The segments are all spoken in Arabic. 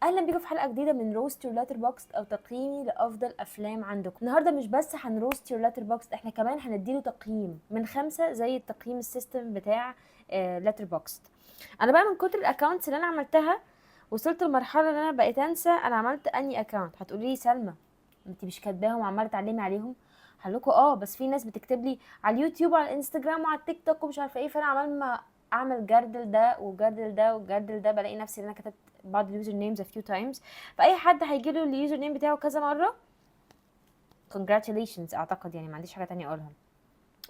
اهلا بيكم في حلقه جديده من روست يور لاتر بوكس او تقييمي لافضل افلام عندكم. النهارده مش بس هنروست يور لاتر بوكس، احنا كمان هنديله تقييم من 5 زي التقييم السيستم بتاع لاتر بوكس. انا بقى من كتر الاكونتس اللي انا عملتها وصلت لمرحله ان انا بقيت انسى انا عملت اني اكونت. هتقولي لي سلمى انت مش كاتباهم وعماله تعلمي عليهم؟ هقول لكم بس في ناس بتكتب لي على اليوتيوب وعلى الانستجرام وعلى التيك توك ومش عارفه ايه، فانا عمال ما اعمل جردل ده وجردل ده وجردل ده بلاقي نفسي ان انا كتبت بعض اليوزر نيمز a few times. فاي حد هيجي له اليوزر نيم بتاعه كذا مره congratulations اعتقد، يعني ما عنديش حاجه تانية اقولها.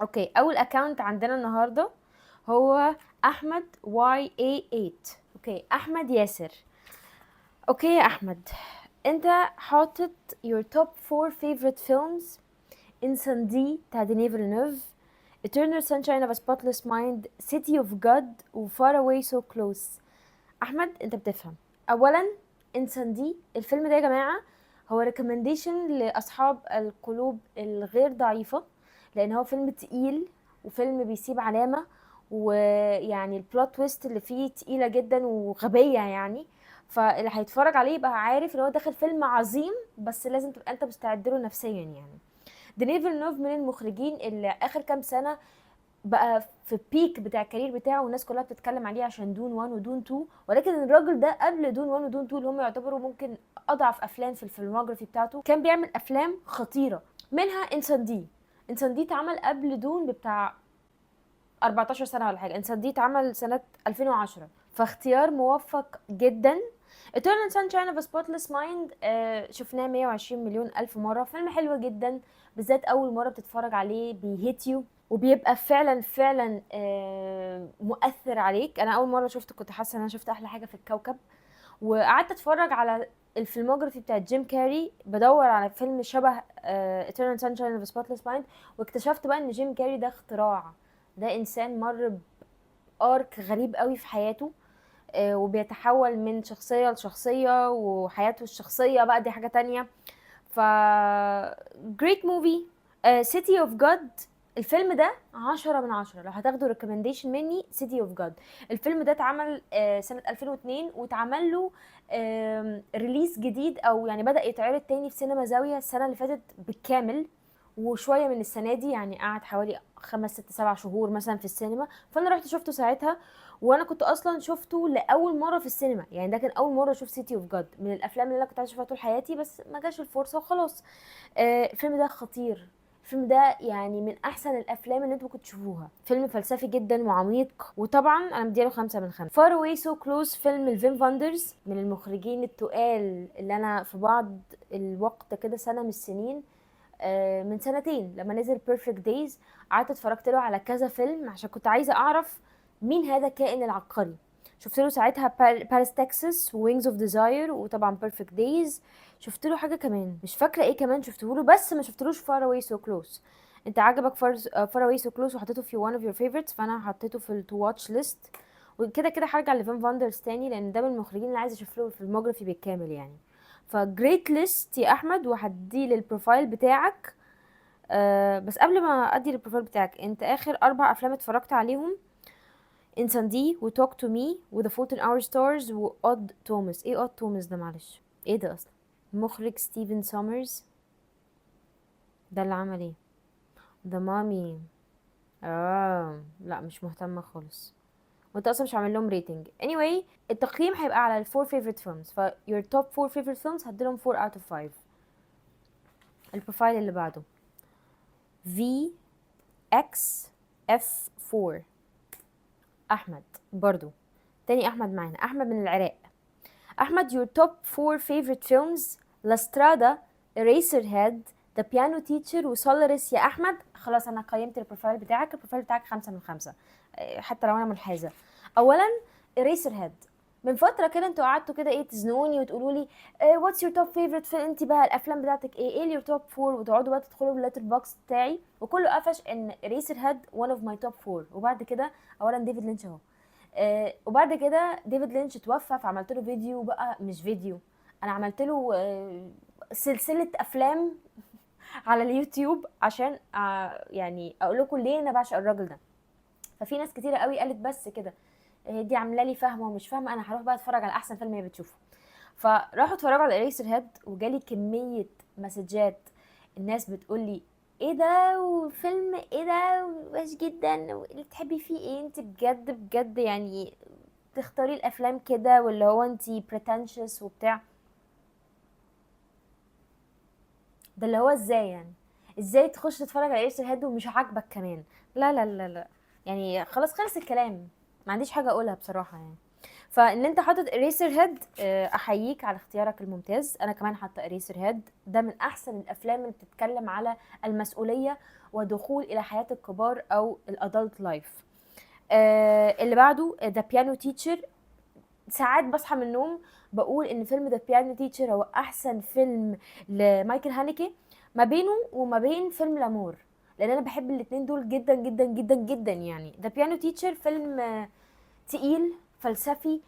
اوكي، اول اكونت عندنا النهارده هو احمد YA8. اوكي احمد ياسر. اوكي يا احمد، انت حاطط your top 4 favorite films: انساندي بتاع ديني فيلنوف، Eternal Sunshine of a Spotless Mind, City of God و Far Away So Close. احمد انت بتفهم. اولا انساندي الفيلم ده يا جماعه هو recommendation لاصحاب القلوب الغير ضعيفه، لان هو فيلم تقيل وفيلم بيسيب علامه، ويعني البلوت تويست اللي فيه تقيله جدا وغبيه يعني. فاللي هيتفرج عليه يبقى عارف ان هو داخل فيلم عظيم، بس لازم تبقى انت مستعد له نفسيا يعني. ديني فيلنوف من المخرجين اللي اخر كام سنه بقى في البيك بتاع الكارير بتاعه، والناس كلها بتتكلم عليه عشان دون 1 ودون 2، ولكن الراجل ده قبل دون 1 ودون 2 اللي هم يعتبروا ممكن اضعف افلام في الفيلموجرافي بتاعته، كان بيعمل افلام خطيره منها انسان دي. انسان دي اتعمل قبل دون بتاع 14 سنه ولا حاجه، انسان دي اتعمل سنه 2010، فاختيار موفق جدا. Eternal Sunshine of a Spotless Mind شفناه 120 مليون ألف مرة، فيلم حلو جدا، بالذات أول مرة بتتفرج عليه بيهيت يو وبيبقى فعلا فعلا مؤثر عليك. أنا أول مرة شفته كنت حاسة إن أنا شفت أحلى حاجة في الكوكب، وقعدت أتفرج على الفيلموجرافي بتاع جيم كاري بدور على فيلم شبه Eternal Sunshine of a Spotless Mind، واكتشفت بقى إن جيم كاري ده اختراع. ده إنسان مر بارك غريب قوي في حياته، وبيتحول من شخصية لشخصية، وحياته الشخصية بقى دي حاجة تانية. ف great movie. City of God الفيلم ده 10 من 10، لو هتاخدوا recommendation مني City of God. الفيلم ده اتعمل سنة 2002 واتعمل له ريليس جديد، او يعني بدأ يتعرض تاني في سينما زاوية السنة اللي فاتت بالكامل، وشوية من السنة دي، يعني قعد حوالي 5 6 7 شهور مثلا في السينما. فانا رحت شفته ساعتها، وانا كنت اصلا شفته لاول مره في السينما، يعني ده كان اول مره اشوف سيتي اوف جاد من الافلام اللي انا كنت عايزه اشوفها طول حياتي بس ما جاش الفرصه وخلاص. الفيلم ده خطير. الفيلم ده يعني من احسن الافلام اللي انتوا ممكن تشوفوها، فيلم فلسفي جدا وعميق، وطبعا انا مديله 5 من 5. فار اواي سو كلوز فيلم الفين فاندرز من المخرجين التقال اللي انا في بعض الوقت كده سنه من السنين، من سنتين لما نزل بيرفكت دايز قعدت اتفرجت له على كذا فيلم عشان كنت عايزه اعرف مين هذا الكائن العبقري. شفت له ساعتها باريس تكساس وينجز اوف ديزاير وطبعا بيرفكت دايز. شفت له حاجه كمان مش فاكره ايه كمان شفته له، بس ما شفتلوش فار اواي سو كلوز. انت عجبك فار اواي سو كلوز وحطيته في one of your favorites، فانا حطيته في التو واتش ليست. وكده كده هرجع لفين فاندرز تاني لان ده من المخرجين اللي عايزه اشوف له في الموجرافي بالكامل يعني. فجريت ليست يا احمد، وهدي للبروفايل بتاعك. بس قبل ما ادي البروفايل بتاعك، انت اخر 4 افلام اتفرجت عليهم انساندي وتوك تو مي وذا فولت ان اور ستارز واود توماس. ايه اود توماس ده؟ معلش ايه ده اصلا؟ مخرج ستيفن سومرز ده اللي عمل ايه؟ ذا مامي. لا مش مهتمه خالص، وانت اصلا مش عامل لهم ريتنج. anyway التقييم هيبقى على الفور favorite films، ف your top 4 favorite films هديلهم 4 out of 5. البروفايل اللي بعده VXF4 احمد، برضو تاني احمد معانا، احمد من العراق. احمد your top 4 favorite films: لاسترادا، Eraserhead، The Piano Teacher وسولاريس. يا احمد خلاص انا قيمت البروفايل بتاعك، البروفايل بتاعك 5 من 5، حتى لو انا منحازة. اولا Eraserhead، من فترة كده انتوا قعدتوا كده ايه تزنوني وتقولوا لي what's your top favorite film، انت بقى الافلام بتاعتك ايه your top 4، وتقعدوا بقى تدخلوا باللتر بوكس بتاعي، وكله قفش ان Eraserhead one of my top 4. وبعد كده اولا ديفيد لينش اهو، وبعد كده ديفيد لينش توفى، فعملت له فيديو بقى، مش فيديو، انا عملت له سلسله افلام على اليوتيوب عشان يعني اقول لكم ليه انا بعشق الراجل ده. ففي ناس كتيره قوي قالت بس كده دي عامله لي فاهمه ومش فاهمه، انا هروح بقى اتفرج على احسن فيلم هي بتشوفه. فراحوا اتفرجوا على اريسر هيد، وجالي كميه مسجات الناس بتقولي ايه ده، وفيلم ايه ده وحش جدا، اللي تحبي فيه ايه انت بجد بجد يعني تختاري الافلام كده، واللي هو انت pretentious وبتاع. ده اللي هو ازاي يعني؟ ازاي تخش تتفرج على ايرس هيد ومش عاجبك كمان؟ لا لا لا لا، يعني خلاص خلص الكلام، ما عنديش حاجه اقولها بصراحه يعني. فان انت حاطط اريسر هيد، احييك على اختيارك الممتاز. انا كمان حاطه اريسر هيد، ده من احسن الافلام اللي بتتكلم على المسؤوليه ودخول الى حياه الكبار او الادلت لايف. اللي بعده ذا بيانو تيتشر. ساعات بصحى من النوم بقول ان فيلم ذا بيانو تيتشر هو احسن فيلم لمايكل هانيكي، ما بينه وما بين فيلم لامور، لان انا بحب الاتنين دول جدا جدا جدا جدا. يعني ذا بيانو تيتشر فيلم تقيل فلسفي،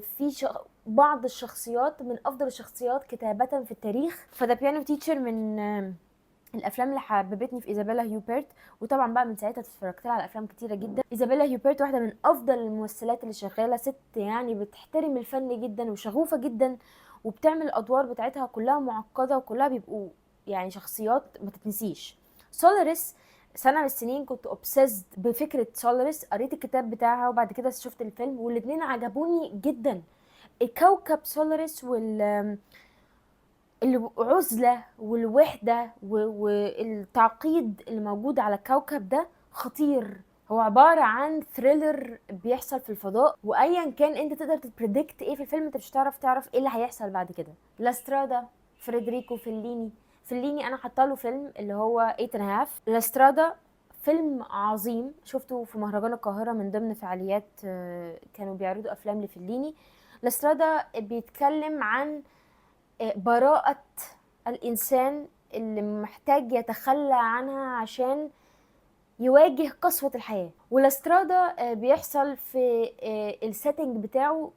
في بعض الشخصيات من افضل الشخصيات كتابة في التاريخ. فذا بيانو تيتشر من الافلام اللي حببتني في ايزابيلا هيوبرت، وطبعا بقى من ساعتها اتفرجت لها على افلام كتيره جدا. ايزابيلا هيوبرت واحده من افضل الممثلات اللي شغاله، ست يعني بتحترم الفن جدا وشغوفه جدا، وبتعمل الادوار بتاعتها كلها معقده وكلها بيبقوا يعني شخصيات ما تتنسيش. سولاريس، سنه من السنين كنت obsessed بفكره سولاريس، قريت الكتاب بتاعها وبعد كده شفت الفيلم، والاتنين عجبوني جدا. الكوكب سولاريس العزلة والوحدة والتعقيد اللي موجود على الكوكب ده خطير. هو عبارة عن ثريلر بيحصل في الفضاء، وايا كان انت تقدر تبريدكت ايه في الفيلم، انت مش تعرف ايه اللي هيحصل بعد كده. لاسترادا، فريدريكو فيليني. فيليني انا حاطه له فيلم اللي هو 8 and a half. لاسترادا فيلم عظيم، شفته في مهرجان القاهرة من ضمن فعاليات كانوا بيعرضوا افلام لفيليني. لاسترادا بيتكلم عن براءة الإنسان اللي محتاج يتخلى عنها عشان يواجه قسوة الحياة. ولاسترادا بيحصل في السيتنج بتاعه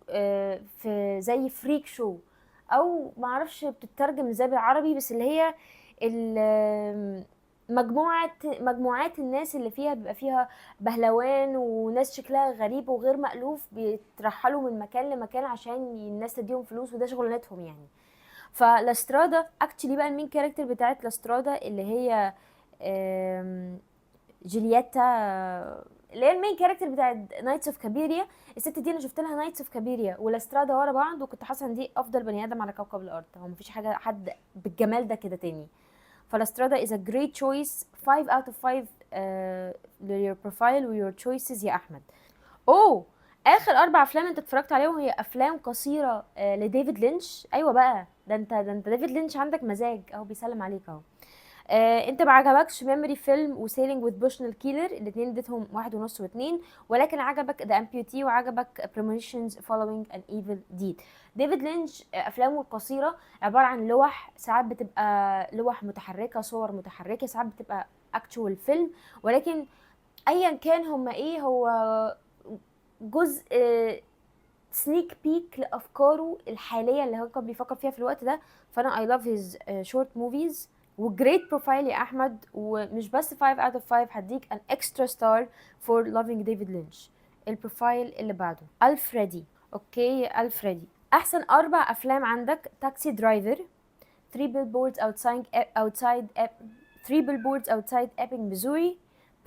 في زي فريك شو، او معرفش بتترجم ازاي بالعربي، بس اللي هي مجموعات الناس اللي فيها بيبقى فيها بهلوان وناس شكلها غريب وغير مألوف، بيترحلوا من مكان لمكان عشان الناس تديهم فلوس، وده شغلانتهم يعني. فلاسترادا اكشلي بقى المين كاركتر بتاعت لاسترادا اللي هي جولييتا، اللي هي المين كاركتر بتاعت نايتس اوف كابيريا. الست دي انا شفت لها نايتس اوف كابيريا ولاسترادا ورا بعض، وكنت حاسه ان دي افضل بني ادم على كوكب الارض، هو مفيش حد بالجمال ده كده تاني. فلاسترادا is a great choice. 5 out of 5 your profile و your choices يا احمد. اوه، اخر 4 افلام انت اتفرجت عليهم هي افلام قصيره لديفيد لينش. ايوه بقى، ده انت ديفيد لينش عندك مزاج اهو، بيسلم عليك اهو. انت ما عجبكش ميموري فيلم وسيلينج وذ بوشنال كيلر، الاثنين اديتهم 1.5 و2، ولكن عجبك ذا امبيوتي وعجبك بريمونيشنز فولوينج ان ايفل ديد. ديفيد لينش افلامه القصيره عباره عن لوح، ساعات بتبقى لوح متحركه، صور متحركه، ساعات بتبقى اكتوال فيلم، ولكن ايا كان هما ايه، هو جزء سنيك بيك لافكاره الحاليه اللي هو كان بيفكر فيها في الوقت ده. فانا I love his short movies. وجريت بروفايل يا احمد، ومش بس 5 out of 5، هديك an extra star for loving David Lynch. البروفايل اللي بعده الفريدي. اوكي الفريدي، احسن 4 افلام عندك: تاكسي درايفر، 3 billboards outside Ebbing Missouri,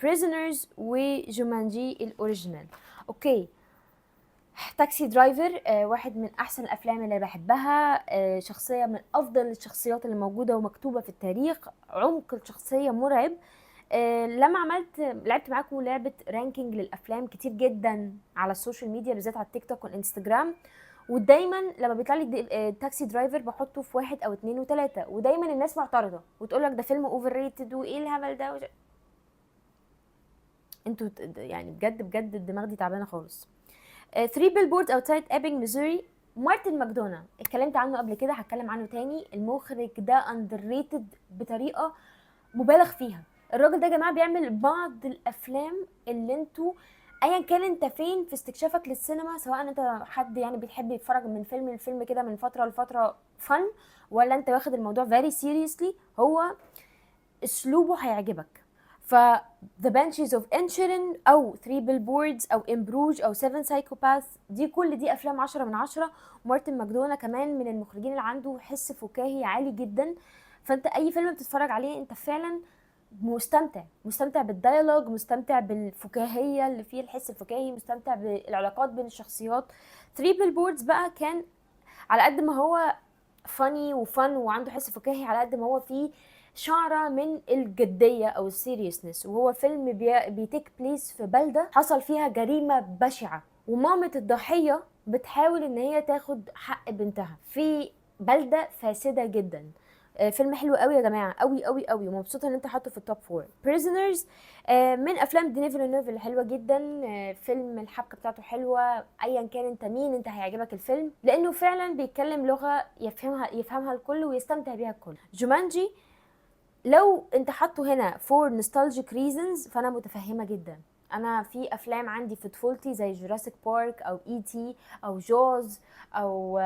prisoners، وجومانجي الاوريجينال. اوكي، تاكسي درايفر واحد من احسن الافلام اللي بحبها، شخصيه من افضل الشخصيات اللي موجوده ومكتوبه في التاريخ، عمق الشخصيه مرعب. لما لعبت معاكم لعبه رانكينج للافلام كتير جدا على السوشيال ميديا، بالذات على التيك توك والانستجرام، ودايما لما بيطلع لي تاكسي درايفر بحطه في 1 أو 2 و3، ودايما الناس معترضه وتقول لك ده فيلم اوفر ريتد وايه الهبل ده انتوا يعني بجد بجد الدماغ دي تعبانه خالص. 3 بيلبوردز اوتسايد ايبنج ميزوري، مارتن ماكدونا اتكلمت عنه قبل كده، هتكلم عنه تاني. المخرج ده اندر ريتد بطريقه مبالغ فيها. الراجل ده يا جماعه بيعمل بعض الافلام اللي انتوا ايا كان انت فين في استكشافك للسينما، سواء انت حد يعني بيحب يتفرج من فيلم لفيلم كده من فتره لفتره فن، ولا انت واخد الموضوع فيري سيريسلي، هو اسلوبه هيعجبك. ف The Banshees of Inisherin او Three Billboards او In Bruges او Seven Psychopaths كل دي افلام 10/10. مارتن ماكدونا كمان من المخرجين اللي عنده حس فكاهي عالي جدا، فانت اي فيلم بتتفرج عليه انت فعلا مستمتع بالديالوج، مستمتع بالفكاهية اللي فيه، الحس الفكاهي، مستمتع بالعلاقات بين الشخصيات. Three Billboards بقى كان على قد ما هو فاني وفن وعنده حس فكاهي، على قد ما هو فيه شعرة من الجدية او السيريسنس، وهو فيلم بيتيك بليس في بلدة حصل فيها جريمة بشعة، ومامة الضحية بتحاول ان هي تاخد حق بنتها في بلدة فاسدة جدا. فيلم حلو قوي يا جماعه، قوي قوي قوي، ومبسوطه ان انت حاطه في التوب 4. Prisoners من افلام دينيس فيلنوف اللي حلوه جدا. فيلم الحبكه بتاعته حلوه، ايا كان انت مين انت هيعجبك الفيلم، لانه فعلا بيتكلم لغه يفهمها الكل ويستمتع بيها الكل. جومانجي لو انت حاطه هنا for nostalgic reasons فانا متفهمه جدا. انا في افلام عندي في طفولتي زي جوراسيك بارك او اي تي او جوز او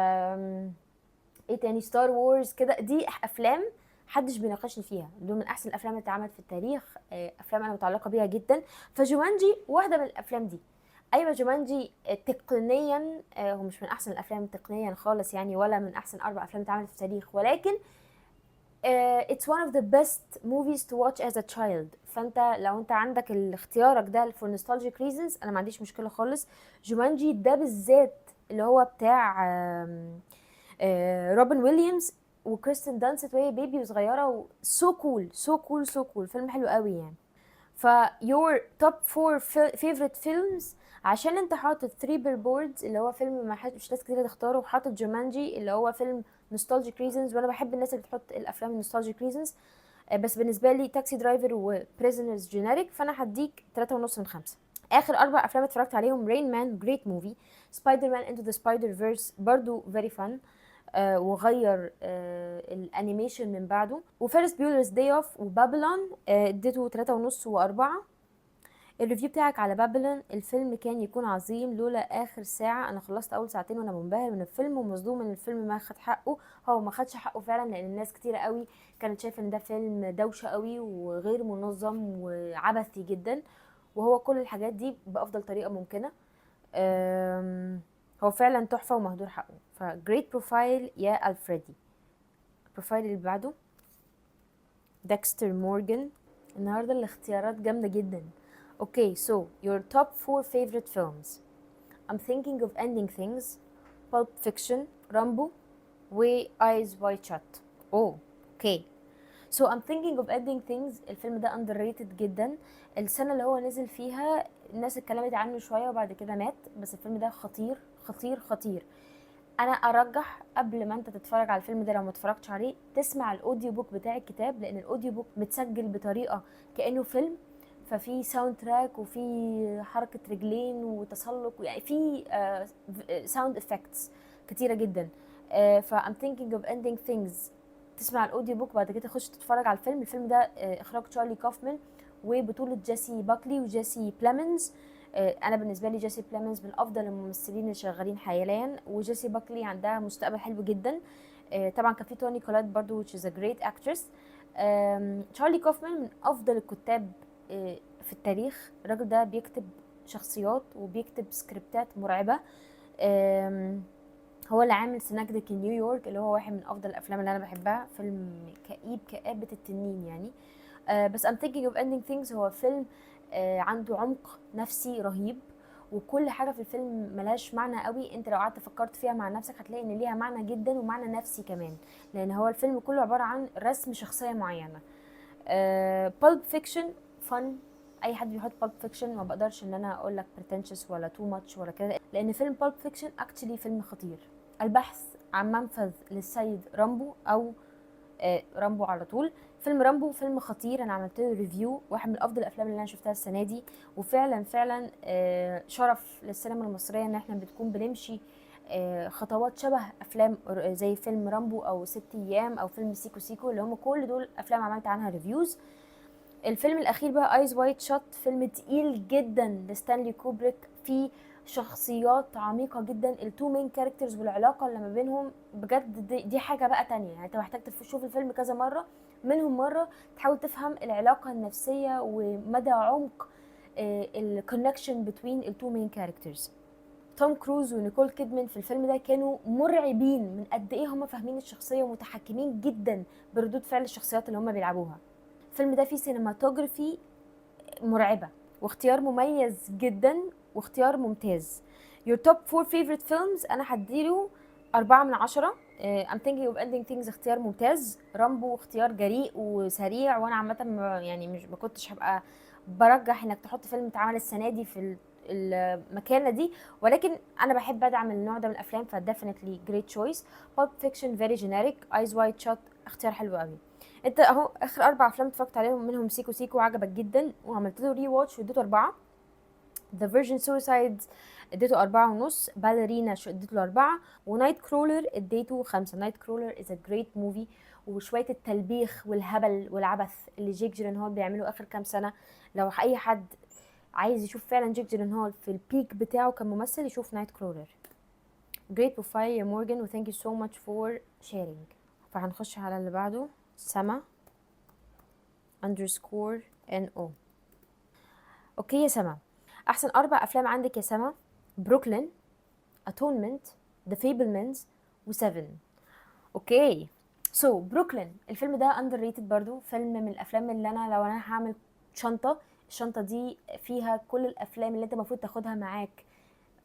ايه تاني، ستار وورز كده، دي افلام محدش بيناقشني فيها، دول من احسن الافلام اللي اتعملت في التاريخ. افلام انا متعلقه بيها جدا. فجومانجي واحده من الافلام دي. ايوه جومانجي تقنيا هو مش من احسن الافلام تقنيا خالص يعني، ولا من احسن 4 افلام اتعملت في التاريخ، ولكن it's one of the best movies to watch as a child. فانت لو انت عندك اختيارك ده for nostalgic reasons انا ما عنديش مشكله خالص. جومانجي ده بالذات اللي هو بتاع روبن ويليامز وكريستين دانست وهي بيبي وصغيره، سو كول سو كول سو كول، فيلم حلو قوي يعني. ف your top 4 favorite films، عشان انت حاطط 3 billboards اللي هو فيلم ما مش ناس كتير تختاره، وحاطط جومانجي اللي هو فيلم nostalgic reasons، وانا بحب الناس اللي بتحط الافلام nostalgic reasons. بس بالنسبه لي تاكسي درايفر وبريزنرز جينيريك، فانا هديك 3.5 من 5. اخر 4 افلام اتفرجت عليهم رين مان جريت موفي، سبايدر مان انتو ذا سبايدر فيرس برضو فيري فن وغير الانيميشن من بعده، وفيرست بيولرز داي اوف وبابلون اديته 3.5 و4. الريفيو بتاعك على بابلون: الفيلم كان يكون عظيم لولا اخر ساعه، انا خلصت اول ساعتين وانا منبهر من الفيلم ومصدوم ان الفيلم ما خد حقه. هو ما خدش حقه فعلا، لان الناس كتيره قوي كانت شايفه ان ده فيلم دوشه قوي وغير منظم وعبثي جدا، وهو كل الحاجات دي بافضل طريقه ممكنه. هو فعلا تحفه ومهدور حقه. فجريت بروفايل يا الفريدي. البروفايل اللي بعده داكستر مورجان. النهارده الاختيارات جامده جدا. Okay, so your top 4 favorite films. I'm thinking of ending things, Pulp Fiction, Rambo, و Eyes Wide Shut. Oh, okay. So I'm thinking of ending things. الفيلم ده underrated جدا. السنة اللي هو نزل فيها الناس اتكلمت عنه شوية وبعد كده مات، بس الفيلم ده خطير خطير خطير. انا ارجح قبل ما انت تتفرج على الفيلم ده لو ما اتفرجتش عليه تسمع الاوديو بوك بتاع الكتاب، لان الاوديو بوك متسجل بطريقة كأنه فيلم، ففي ساوند تراك وفي حركة رجلين وتسلق، يعني في ساوند افكتس كتيرة جدا. ف I'm thinking of ending things. تسمع الاوديو بوك بعد كده تخش تتفرج على الفيلم. الفيلم ده اخراج تشارلي كوفمان وبطولة جيسي باكلي وجيسي بليمنز. انا بالنسبه لي جيسي بليمنز من افضل الممثلين اللي شغالين حاليا، وجيسي باكلي عندها مستقبل حلو جدا. طبعا كان في توني كولات برضو which is a great actress. تشارلي كوفمان من افضل الكتاب في التاريخ. الراجل ده بيكتب شخصيات وبيكتب سكريبتات مرعبه. هو اللي عامل سناكدك نيويورك اللي هو واحد من افضل الافلام اللي انا بحبها، فيلم كئيب كآبة التنين يعني. بس I'm thinking of ending things هو فيلم عنده عمق نفسي رهيب، وكل حاجه في الفيلم ملهاش معنى قوي، انت لو قعدت فكرت فيها مع نفسك هتلاقي ان ليها معنى جدا ومعنى نفسي كمان، لان هو الفيلم كله عباره عن رسم شخصيه معينه. Pulp Fiction فن. اي حد بيحط Pulp Fiction ما بقدرش ان انا اقول لك pretentious ولا too much ولا كده، لان فيلم Pulp Fiction actually فيلم خطير. البحث عن منفذ للسيد رامبو او رامبو على طول. فيلم رامبو فيلم خطير، انا عملت له ريفيو، واحد من افضل الافلام اللي انا شفتها السنه دي، وفعلا فعلا شرف للسينما المصريه ان احنا بتكون بنمشي خطوات شبه افلام زي فيلم رامبو او 6 ايام او فيلم سيكو سيكو، اللي هم كل دول افلام عملت عنها ريفيوز. الفيلم الاخير بقى ايز وايت شوت، فيلم تقيل جدا لستانلي كوبريك، فيه شخصيات عميقة جدا، التو مين كاركترز والعلاقة اللي ما بينهم بجد دي حاجة بقى تانية. يعني انت محتاج تشوف الفيلم كذا مرة، منهم مرة تحاول تفهم العلاقة النفسية ومدى عمق الكونكشن بين التو مين كاركترز. توم كروز ونيكول كيدمان في الفيلم ده كانوا مرعبين من قد ايه هم فاهمين الشخصية ومتحكمين جدا بردود فعل الشخصيات اللي هم بيلعبوها. الفيلم ده فيه سينماتوجرافي مرعبة واختيار مميز جدا واختيار ممتاز. Your top 4 favorite films انا هديله 4/10. I'm thinking of ending things اختيار ممتاز. رامبو اختيار جريء وسريع، وانا عامة يعني مش ما كنتش هبقى برجح انك تحط فيلم اتعمل السنة دي في المكانة دي، ولكن انا بحب ادعم النوع ده من الافلام، ف definitely great choice. Pulp Fiction very generic. Eyes Wide Shut اختيار حلو قوي. انت اهو اخر 4 افلام اتفرجت عليهم منهم سيكو سيكو وعجبك جدا وعملت له ري واتش واديته 4. The Virgin Suicides اديته 4.5. باليرينا اديته 4. ونايت كرولر اديته 5. نايت كرولر is a great movie، وشويه التلبيخ والهبل والعبث اللي جيك جيلنهال بيعمله اخر كام سنه، لو اي حد عايز يشوف فعلا جيك جيلنهال في البيك بتاعه كممثل يشوف نايت كرولر. great profile يا مورجان و thank you so much for sharing. فهنخش على اللي بعده. سما _NO. اوكي يا سما، احسن 4 افلام عندك يا سما: بروكلين، اتونمنت، ذا فيبلمانز، و7. اوكي سو بروكلين الفيلم ده اندر ريتد برضو، فيلم من الافلام اللي انا لو انا هعمل شنطه، الشنطه دي فيها كل الافلام اللي انت المفروض تاخدها معاك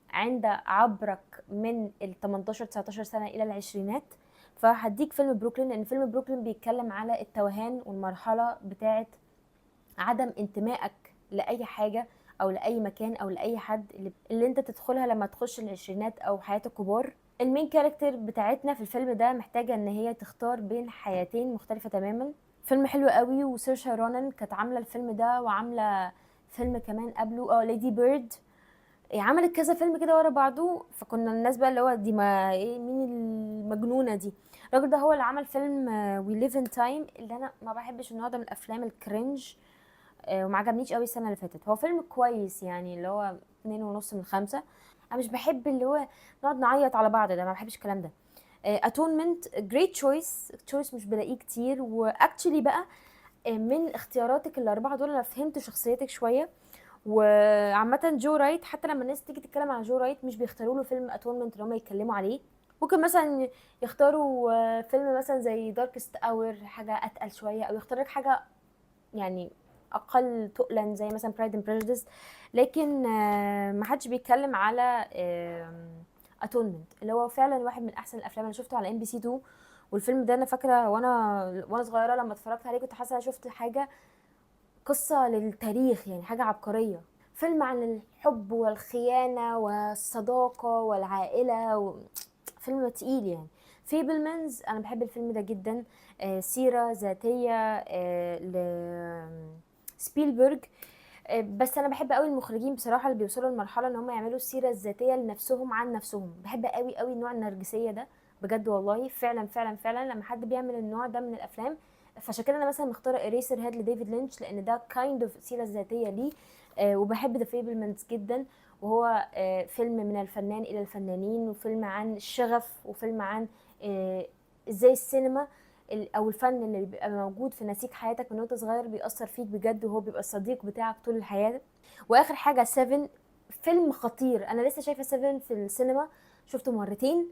عند عبرك من ال 18 19 سنه الى العشرينات. فهديك فيلم بروكلين، لان فيلم بروكلين بيتكلم على التوهان والمرحله بتاعه عدم انتمائك لاي حاجه او لاي مكان او لاي حد اللي انت تدخلها لما تخش العشرينات او حياه الكبار. المين كاركتر بتاعتنا في الفيلم ده محتاجه ان هي تختار بين حياتين مختلفه تماما. فيلم حلو قوي، وسيرشا رونان كانت عامله الفيلم ده وعامله فيلم كمان قبله ليدي بيرد. عملت كذا فيلم كده ورا بعضه، فكنا الناس بقى اللي هو دي ما ايه مين المجنونه دي. الراجل ده هو اللي عمل فيلم وي ليف ان تايم، اللي انا ما بحبش النوع ده من الافلام الكرنج، وما عجبنيش قوي السنه اللي فاتت. هو فيلم كويس يعني، اللي هو 2.5/5. انا مش بحب اللي هو نقعد نعيط على بعض ده، ما بحبش الكلام ده. اتونمنت جريت تشويس مش بلاقيه كتير، واكشلي بقى من اختياراتك ال4 دول انا فهمت شخصيتك شويه. وعامه جو رايت، حتى لما الناس تيجي تتكلم عن جو رايت مش بيختاروا له فيلم اتونمنت اللي هم يتكلموا عليه. ممكن مثلا يختاروا فيلم مثلا زي داركست اور، حاجه اتقل شويه، او يختار لك حاجه يعني اقل تقلا زي مثلا برايد اند بريجديس. لكن ما حدش بيتكلم على اتونمنت اللي هو فعلا واحد من احسن الافلام اللي شفته على MBC 2. والفيلم ده انا فاكره وانا صغيره لما اتفرجت عليه كنت حاسه شفت حاجه، قصه للتاريخ يعني، حاجه عبقريه. فيلم عن الحب والخيانه والصداقه والعائله فيلم تقيل يعني. فيبلمانز انا بحب الفيلم ده جدا. سيرة ذاتية لسبيلبرج. بس انا بحب قوي المخرجين بصراحة اللي بيوصلوا لمرحلة ان هم يعملوا السيرة الذاتية لنفسهم عن نفسهم. بحب قوي قوي النوع النرجسية ده بجد والله، فعلا فعلا فعلا لما حد بيعمل النوع ده من الافلام. فعشان كده انا مثلا مختاره اريسر هيد لديفيد لينش، لان ده كايند اوف سيرة ذاتية ليه. وبحب ذا فيبلمانز جدا، وهو فيلم من الفنان الى الفنانين، وفيلم عن الشغف، وفيلم عن ازاي السينما او الفن اللي بيبقى موجود في نسيج حياتك من وانت صغير بيأثر فيك بجد، وهو بيبقى الصديق بتاعك طول الحياة. واخر حاجة 7، فيلم خطير. انا لسه شايفة 7 في السينما، شفته مرتين.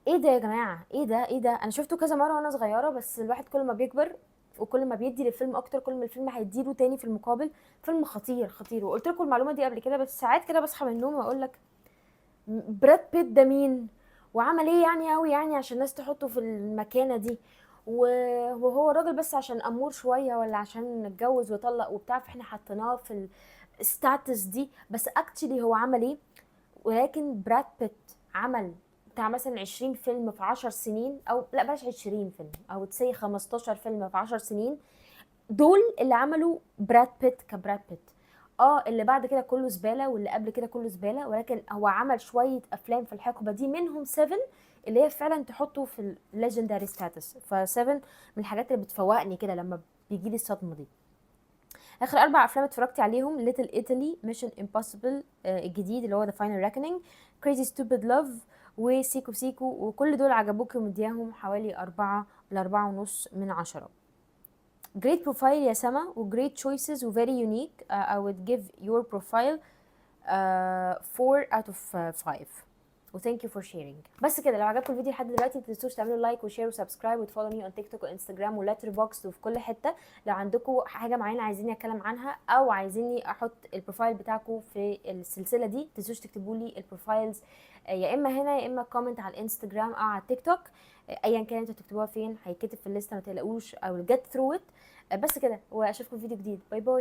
ايه ده يا جماعة، ايه ده انا شفته كذا مرة وانا صغيرة، بس الواحد كل ما بيكبر وكل ما بيدي للفيلم اكتر كل ما الفيلم هيديله تاني في المقابل. فيلم خطير خطير، وقلت لكم المعلومة دي قبل كده، بس ساعات كده بصحى من النوم واقول لك براد بيت ده مين وعمل ايه يعني قوي يعني عشان الناس تحطه في المكانه دي، وهو راجل بس عشان امور شويه ولا عشان نتجوز وطلق وبتاع فاحنا حطيناه في الستاتس دي، بس اكتشلي هو عمل ايه. ولكن براد بيت عمل بتاع مثلا 20 فيلم في 10 سنين، او لا بلاش 20 فيلم، او تسي 15 فيلم في 10 سنين. دول اللي عملوا براد بيت كبراد بيت. اللي بعد كده كله زباله، واللي قبل كده كله زباله، ولكن هو عمل شويه افلام في الحقبه دي منهم 7 اللي هي فعلا تحطه في الليجندري ستاتس. ف7 من الحاجات اللي بتفوقني كده لما بيجي لي الصدمه دي. اخر 4 افلام اتفرجتي عليهم: ليتل ايطالي، ميشن امبوسيبل الجديد اللي هو ذا فاينل ريكونينج، كريزي ستوبid لاف، وسيكو سيكو، وكل دول عجبوكي ومدياهم حوالي 4 ل4.5 من 10. great profile يا سما، و great choices و very unique. I would give your profile 4 out of 5. و thank you for sharing. بس كده، لو عجبكم الفيديو لحد دلوقتي متنسوش تعملوا لايك وشير وسبسكرايب وتفولو مي on تيك توك وانستجرام ولتر بوكس وفي كل حته. لو عندكم حاجه معينه عايزيني اتكلم عنها او عايزيني احط البروفايل بتاعكم في السلسله دي، متنسوش تكتبوا لي البروفايلز يا اما هنا يا اما كومنت على الانستجرام او على التيك توك. ايا كان انتوا تكتبوها فين هيتكتب في الليسته، ما تقلقوش او get through it. بس كده، واشوفكم في فيديو جديد. باي باي.